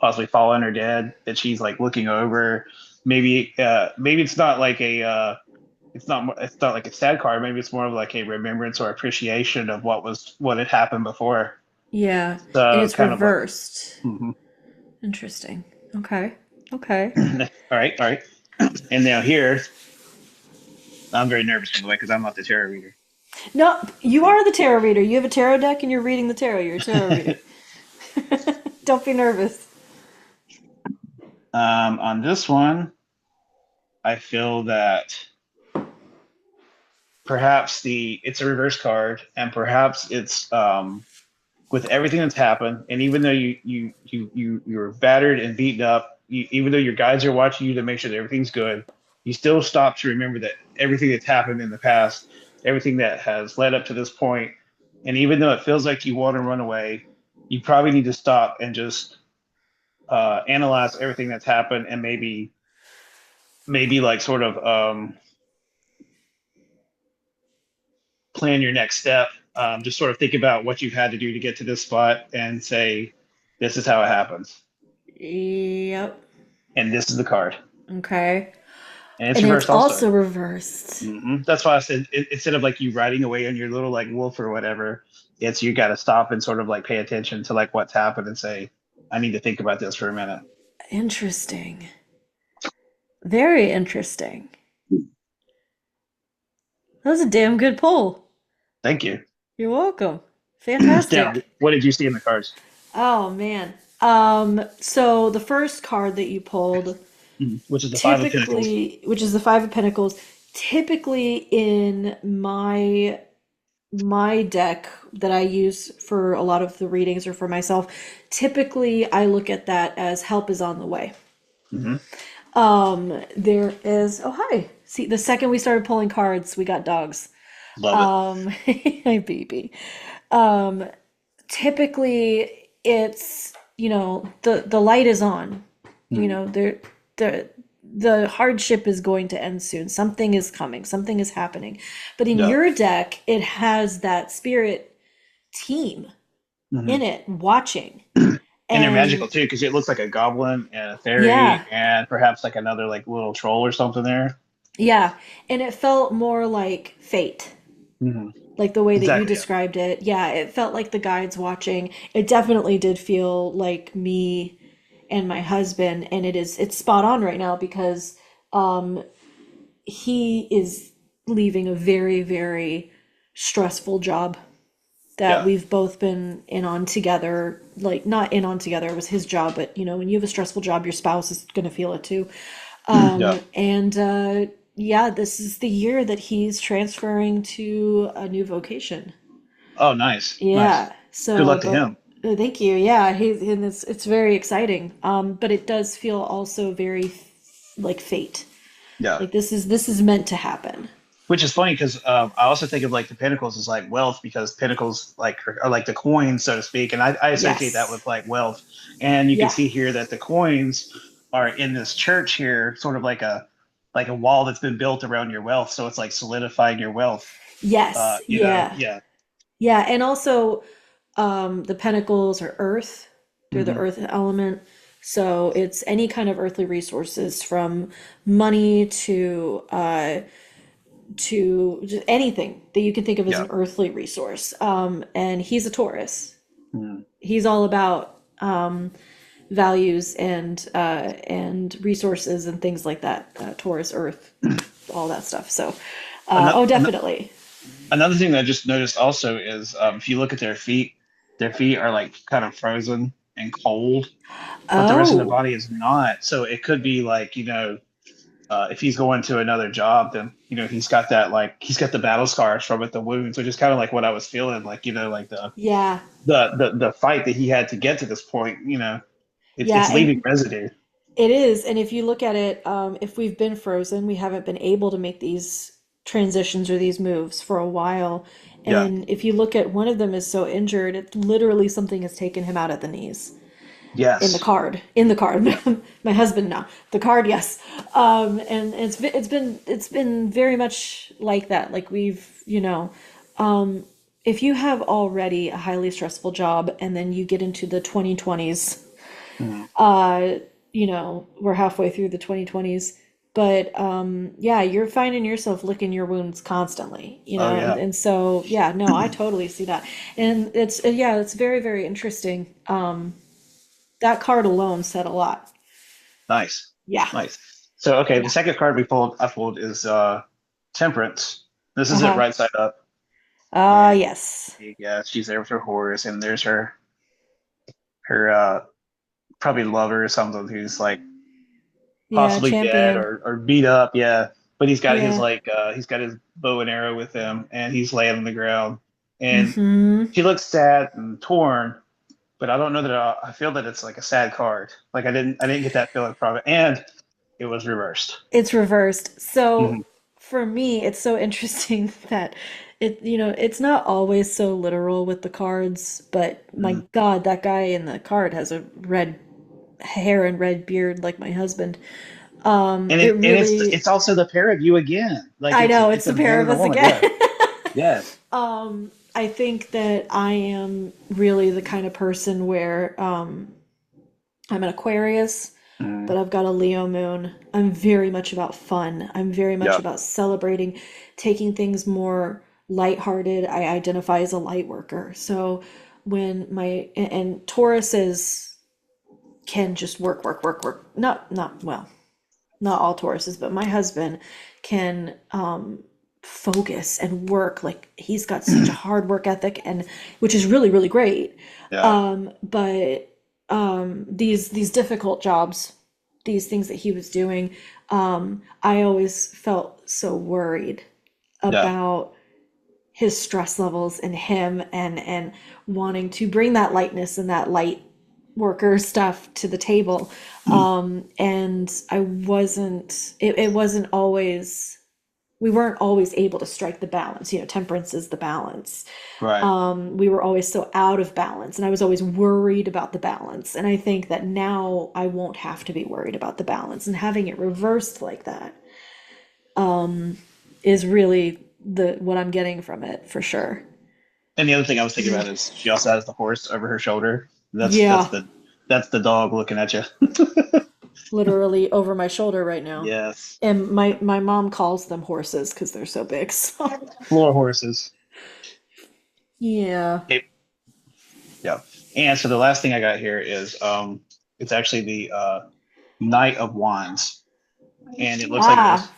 possibly fallen or dead that she's like looking over. Maybe it's not like a. It's not like a sad card. Maybe it's more of like a remembrance or appreciation of what had happened before. Yeah. And So it's kind of like. reversed. Mhm. Interesting. Okay. Okay. All right, all right. And now here, I'm very nervous by the way because I'm not the tarot reader. No, you are the tarot reader. You have a tarot deck and you're reading the tarot. You're a tarot reader. Don't be nervous. On this one, I feel that perhaps the it's a reverse card, and perhaps it's with everything that's happened, and even though you're battered and beaten up, even though your guides are watching you to make sure that everything's good, you still stop to remember that everything that's happened in the past, everything that has led up to this point, and even though it feels like you want to run away, you probably need to stop and just analyze everything that's happened, and maybe like sort of plan your next step. Just sort of think about what you've had to do to get to this spot and say, this is how it happens. Yep. And this is the card. Okay. And it's And it's reversed also. also reversed. That's why I said instead of like you riding away on your little like wolf or whatever, it's you got to stop and sort of like pay attention to like what's happened and say, I need to think about this for a minute. Interesting. Very interesting. That was a damn good pull. Thank you. You're welcome. Now, Fantastic. what did you see in the cards? Oh man. So the first card that you pulled, Which is the Five of Pentacles. typically, which is the Five of Pentacles, typically in my my deck that I use for a lot of the readings or for myself, typically I look at that as help is on the way. Hmm. There is, oh, hi. See, the second we started pulling cards, we got dogs. Love it. Hi, baby. Typically it's, the light is on. You Mhm. know, the the hardship is going to end soon. Something is coming, something is happening. But in Yeah. your deck, it has that spirit team Hmm. in it watching. And they're magical And too because it looks like a goblin and a yeah, fairy and perhaps like another like little troll or something there. yeah. And it felt more like fate, Hmm. like the way that you Exactly. Yeah. described it. Yeah, it felt like the guides watching. It definitely did feel like me and my husband, and it's spot on right now because he is leaving a very, very stressful job that Yeah. we've both been in on together. Like, not in on together, it was his job, but when you have a stressful job, your spouse is going to feel it too. Yeah. And yeah, this is the year that he's transferring to a new vocation. Oh, nice. Nice. Yeah. Good So, luck to but him. thank you. Yeah, and it's very exciting. But it does feel also very like fate. Yeah. Like this is meant to happen. Which is funny because I also think of like the pinnacles as like wealth because pinnacles like are like the coins, so to speak, and I associate that Yes. with like wealth. And you can Yeah. see here that the coins are in this church here, sort of like a wall that's been built around your wealth. So it's like solidifying your wealth. Yes. Yeah. Yeah. Yeah. And also, the pentacles are earth. They're the Hmm. earth element. So it's any kind of earthly resources from money to just anything that you can think of as Yeah. an earthly resource. And he's a Taurus. Mhm. He's all about values and resources and things like that. Taurus, Earth, all that stuff. So, Another, oh, definitely. another thing that I just noticed also is if you look at their feet are like kind of frozen and cold, but the rest of the Oh, body is not. So it could be like, if he's going to another job, then he's got the battle scars from it, the wounds, which is kind of like what I was feeling, like like yeah, the fight that he had to get to this point. yeah, It's and leaving residue. it is. And if you look at it, if we've been frozen, we haven't been able to make these transitions or these moves for a while. Yeah. And if you look at one of them is so injured, it literally something has taken him out at the knees. Yes. In the card. My husband, no, the card, yes. And it's been very much like that. Like we've, if you have already a highly stressful job and then you get into the 2020s, Mhm. we're halfway through the 2020s, but yeah, you're finding yourself licking your wounds constantly, Oh yeah. and so yeah, no, I totally see that. And yeah, it's very, very interesting. That card alone said a lot. Nice. Yeah. Nice. So okay, the Yeah. second card I pulled is Temperance. This is it Uh-huh. right side up. Ah, And yes. yeah, she's there with her horse, and there's her probably lover or something who's like Yeah, possibly dead champion. or beat up. Yeah, but Yeah. he's got his bow and arrow with him, and he's laying on the ground, and Mm-hmm. she looks sad and torn. But I don't know that I feel that it's like a sad card. Like I didn't get that feeling from it, and it was reversed. It's reversed. So Hmm. for me, it's so interesting that it's not always so literal with the cards, but my Hmm. God, that guy in the card has a red hair and red beard like my husband. It really, It's also the pair of you again. Like I know, it's it's the a pair man of and a us woman. again. Yeah. Yes. I think that I am really the kind of person where I'm an Aquarius, Mm. but I've got a Leo moon. I'm very much about fun. I'm very much Yeah. about celebrating, taking things more lighthearted. I identify as a light worker. So when and Tauruses can just work, work, work, work. Not well, not all Tauruses, but my husband can focus and work. Like he's got such a hard work ethic, and which is really, really great. Yeah. But these difficult jobs, these things that he was doing, I always felt so worried Yeah. about his stress levels and him and wanting to bring that lightness and that light worker stuff to the table. And it wasn't always, we weren't always able to strike the balance. You know, temperance is the balance. Right. We were always so out of balance, and I was always worried about the balance. And I think that now I won't have to be worried about the balance, and having it reversed like that is really the what I'm getting from it for sure. And the other thing I was thinking about is she also has the horse over her shoulder. Yeah, That's the dog looking at you. literally over my shoulder right now. Yes. And my mom calls them horses because they're so big. So Floor horses. yeah. Okay. Yeah. And so the last thing I got here is it's actually the Knight of Wands. And it looks like Ah, this.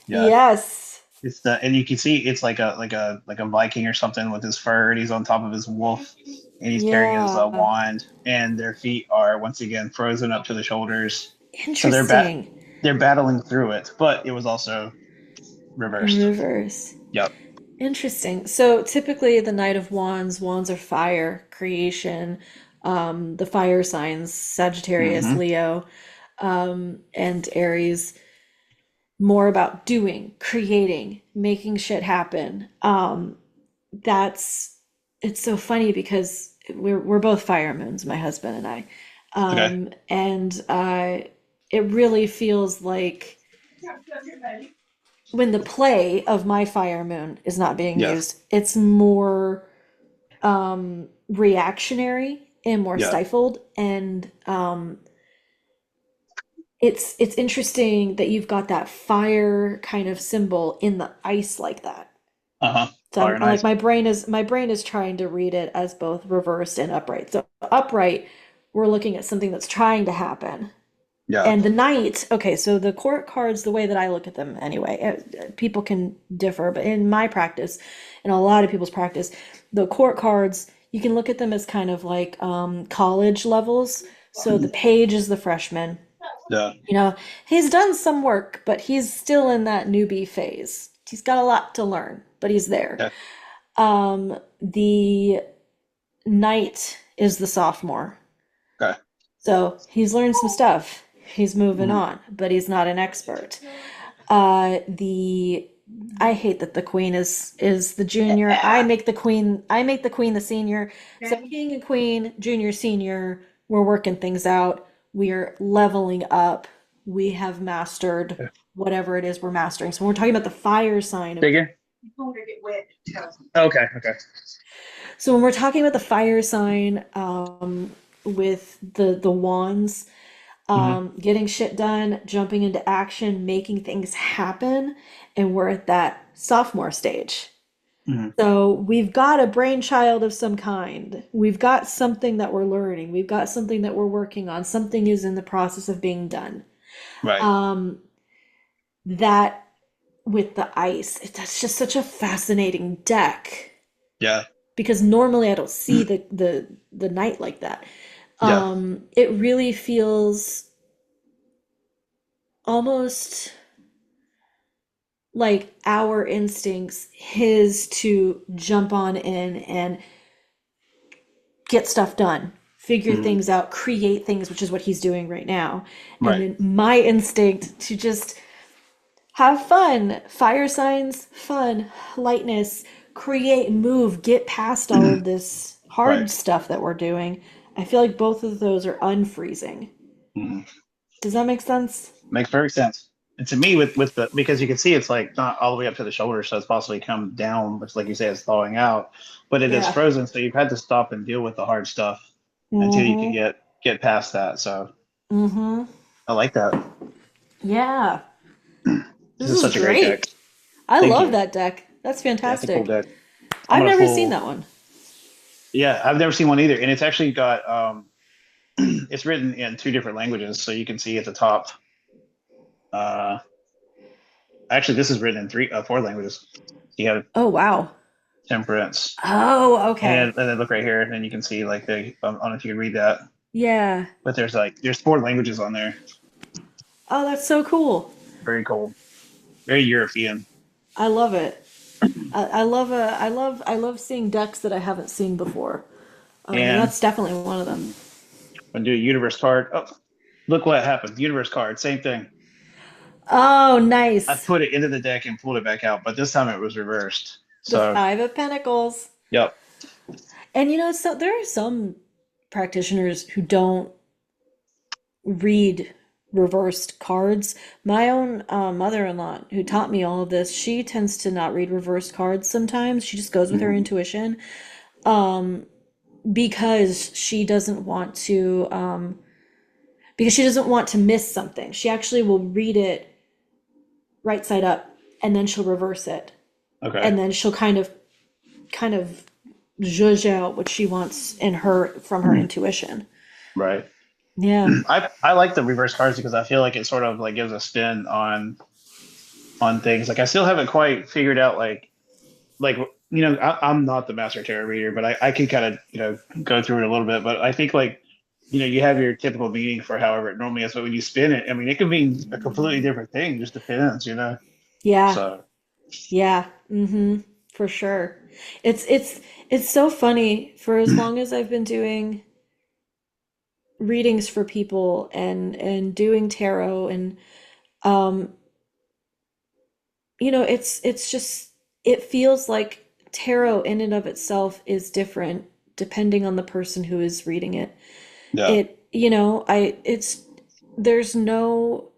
Yeah. yes. It's the and you can see it's like a Viking or something with his fur, and he's on top of his wolf, and he's carrying his Yeah. wand, and their feet are once again frozen up to the shoulders. So Interesting. they're battling through it, but it was also In reversed. reverse. Yep. Interesting. So typically the Knight of Wands, wands are fire, creation, the fire signs, Sagittarius, Mm-hmm. Leo, and Aries, more about doing, creating, making shit happen. That's it's so funny because we're both fire moons, my husband and I. Okay. And it really feels like when the play of my fire moon is not being Yeah. used, it's more reactionary and more Yeah. stifled. And it's interesting that you've got that fire kind of symbol in the ice like that. Uh-huh. So Fire and I'm like ice. my brain is trying to read it as both reversed and upright. So upright, we're looking at something that's trying to happen. Yeah. And the knight, okay, so the court cards, the way that I look at them anyway, people can differ, but in my practice, in a lot of people's practice, the court cards, you can look at them as kind of like college levels. So the Mhm. page is the freshman. Yeah. You know, he's done some work, but he's still in that newbie phase. He's got a lot to learn, but he's there. Yeah. The knight is the sophomore. Okay. So he's learned some stuff. He's moving Mhm. on, but he's not an expert. The I hate that the queen is the junior. I make the queen the senior. So king and queen, junior, senior, we're working things out. We're leveling up. We have mastered Yeah. whatever it is we're mastering. So when we're talking about the fire sign of Figure. Okay. Okay. so when we're talking about the fire sign with the wands, Hmm. getting shit done, jumping into action, making things happen, and we're at that sophomore stage. Hmm. So we've got a brainchild of some kind. We've got something that we're learning. We've got something that we're working on. Something is in the process of being done. Right. Um, that with the ice, that's just such a fascinating deck Yeah. because normally I don't see the knight like that. Yeah. It really feels almost like our instincts, his to jump on in and get stuff done, figure Hmm. things out, create things, which is what he's doing right now. And Right. then my instinct to just have fun, fire signs, fun, lightness, create, move, get past all of this Right. hard stuff that we're doing. I feel like both of those are unfreezing. Hmm. Does that make sense? Makes perfect sense. And to me, with the because you can see it's like not all the way up to the shoulder, so it's possibly come down, which, like you say, is thawing out, but it is Yeah. frozen. So you've had to stop and deal with the hard stuff until you can Mm-hmm. get past that. So Mm-hmm. I like that. Yeah. This This is is such a great deck. great. I Thank love you. that deck. That's Yeah, it's a cool fantastic. deck. I'm I've gonna never seen pull. that one. Yeah, I've never seen one either, and it's actually got it's written in two different languages, so you can see at the top. Uh, Actually, this is written in four languages. You have Oh, wow. temperance, Oh, and okay. then look right here, and then you can see like the I don't know if you can read that, Yeah. but there's four languages on there. Oh, that's so cool. Very cool, very European. I love it. I love seeing decks that I haven't seen before. And And that's definitely one of them. when do a universe card. Oh, look what happened. Universe card, same thing. Oh, I nice. put it into the deck and pulled it back out, but this time it was reversed. The So, Five of Pentacles. yep. And so there are some practitioners who don't read reversed cards. My own mother-in-law, who taught me all of this, she tends to not read reversed cards sometimes. She just goes with her Mhm. intuition, because she doesn't want to miss something. She actually will read it right side up and then she'll reverse it. Okay. And then she'll kind of zhuzh out what she wants in her from her Mhm. intuition. Right. Yeah. I like the reverse cards because I feel like it sort of like gives a spin on things. Like I still haven't quite figured out like I'm not the master tarot reader, but I can kind of go through it a little bit. But I think like you have your typical meaning for however it normally is, but when you spin it, I mean it can mean a completely different thing. Just depends. Yeah. So Yeah. Mm-hmm. For sure. It's so funny. For as long as I've been doing readings for people and doing tarot, and um it's just, it feels like tarot in and of itself is different depending on the person who is reading it. yeah, I there's no,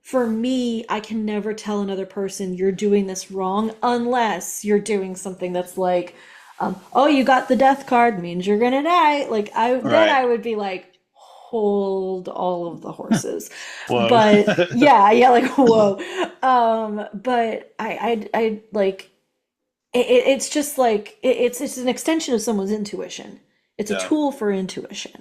for me, I can never tell another person you're doing this wrong unless you're doing something that's like, oh, you got the death card means you're gonna die. Like then right. I would be like, hold all of the horses. Whoa. But yeah, yeah, like whoa. But I like it's just like it's an extension of someone's intuition. It's a Yeah, tool for intuition. yeah,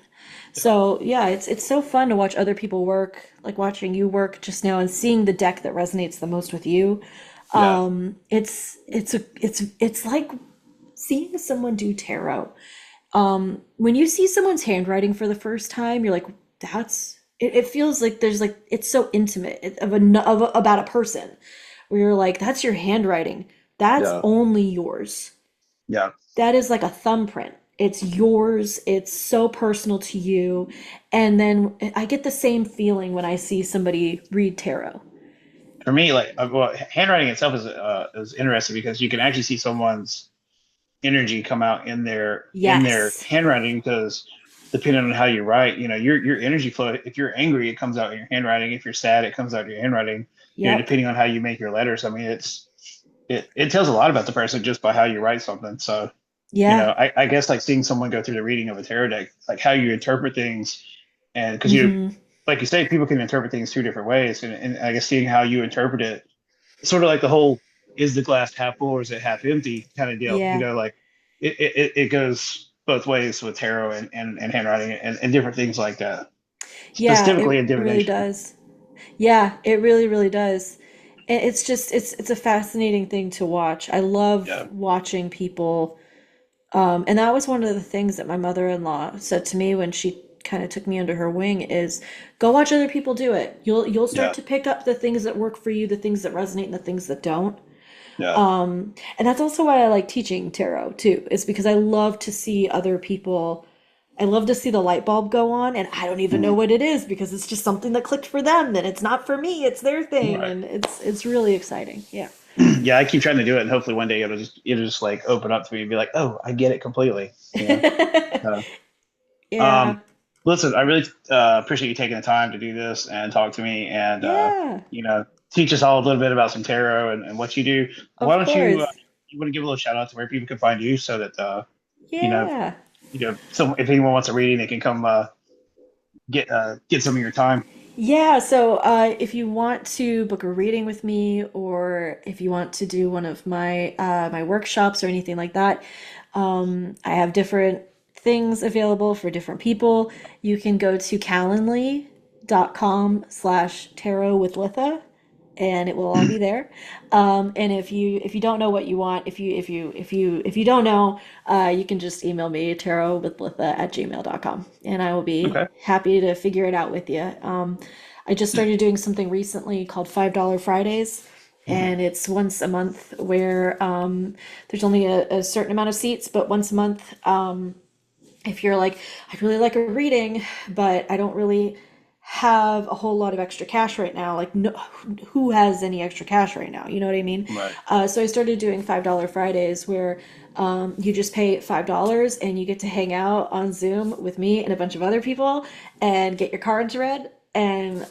So yeah, it's so fun to watch other people work, like watching you work just now and seeing the deck that resonates the most with you. yeah. It's like seeing someone do tarot. When you see someone's handwriting for the first time, you're like, it feels like there's like it's so intimate about a person, where you're like, that's your handwriting. That's Yeah. only yours. Yeah. That is like a thumbprint. It's yours. It's so personal to you. And then I get the same feeling when I see somebody read tarot. For me, like, well, handwriting itself is interesting because you can actually see someone's energy come out in their Yes. handwriting because depending on how you write, your energy flow. If you're angry, it comes out in your handwriting. If you're sad, it comes out in your handwriting. Yep. Depending on how you make your letters. I mean, it tells a lot about the person just by how you write something. So, Yeah. I guess like seeing someone go through the reading of a tarot deck, like how you interpret things, and because Hmm. like you say, people can interpret things two different ways, and I guess seeing how you interpret it, sort of like the whole is the glass half full or is it half empty kind of deal. Yeah. Like it goes both ways with tarot and handwriting and different things like that. Yeah, Specifically it in really divination. does. Yeah, it really, really does. It's just it's a fascinating thing to watch. I love Yeah. watching people. And that was one of the things that my mother-in-law said to me when she kind of took me under her wing is go watch other people do it. You'll start Yeah. to pick up the things that work for you, the things that resonate and the things that don't. Yeah. And that's also why I like teaching tarot too, is because I love to see other people. I love to see the light bulb go on, and I don't even know Mhm. what it is because it's just something that clicked for them, and it's not for me, it's their thing, Right. and it's really exciting. Yeah. Yeah, I keep trying to do it, and hopefully one day it'll just like open up to me and be like, oh, I get it completely. Uh, Yeah. um, listen, I really appreciate you taking the time to do this and talk to me and Yeah. teach us all a little bit about some tarot and what you do. Why Of don't you course. you want to give a little shout out to where people can find you so that you know Yeah. so if anyone wants a reading, they can come get some of your time. Yeah, so if you want to book a reading with me, or if you want to do one of my workshops or anything like that, I have different things available for different people. You can go to calendly.com/tarot with Litha, and it will all be there. And if you don't know what you want, if you don't know, you can just email me tarotwithlitha@gmail.com, and I will be Okay. happy to figure it out with you. I just started doing something recently called $5 Fridays, and it's once a month where there's only a certain amount of seats, but once a month, if you're like, I really like a reading, but I don't really have a whole lot of extra cash right now. Like, no, who has any extra cash right now? You know what I mean? Right. So I started doing $5 Fridays where you just pay $5 and you get to hang out on Zoom with me and a bunch of other people and get your cards read. And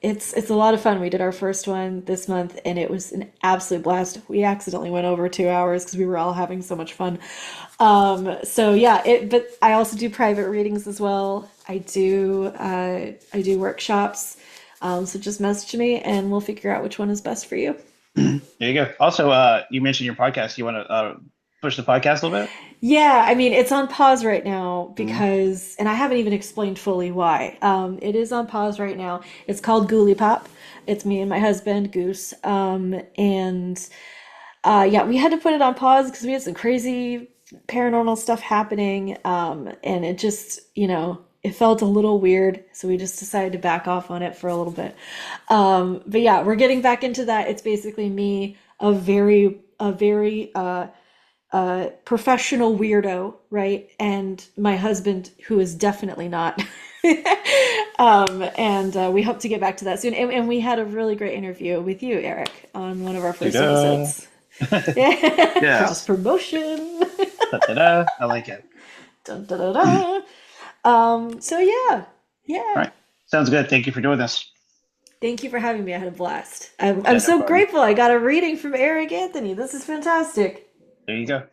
it's a lot of fun. We did our first one this month, and it was an absolute blast. We accidentally went over 2 hours because we were all having so much fun. So yeah, but I also do private readings as well. I do workshops. So just message me, and we'll figure out which one is best for you. There you go. Also, you mentioned your podcast. You want to push the podcast a little bit? Yeah, I mean, it's on pause right now Mhm. because, and I haven't even explained fully why. It is on pause right now. It's called Ghoulie Pop. It's me and my husband, Goose. And yeah, we had to put it on pause because we had some crazy paranormal stuff happening. And it just, it felt a little weird. So we just decided to back off on it for a little bit. But yeah, we're getting back into that. It's basically me, a very professional weirdo, right? And my husband, who is definitely not. And we hope to get back to that soon. And we had a really great interview with you, Eric, on one of our first Ta-da. episodes. Yeah, cross Yes. promotion. Ta-da. I like it. Dun, da, da, da. So yeah, All yeah. right. Sounds good. Thank you for doing this. Thank you for having me. I had a blast. I'm Yeah, no so problem. grateful I got a reading from Eric Anthony. This is fantastic. There you go.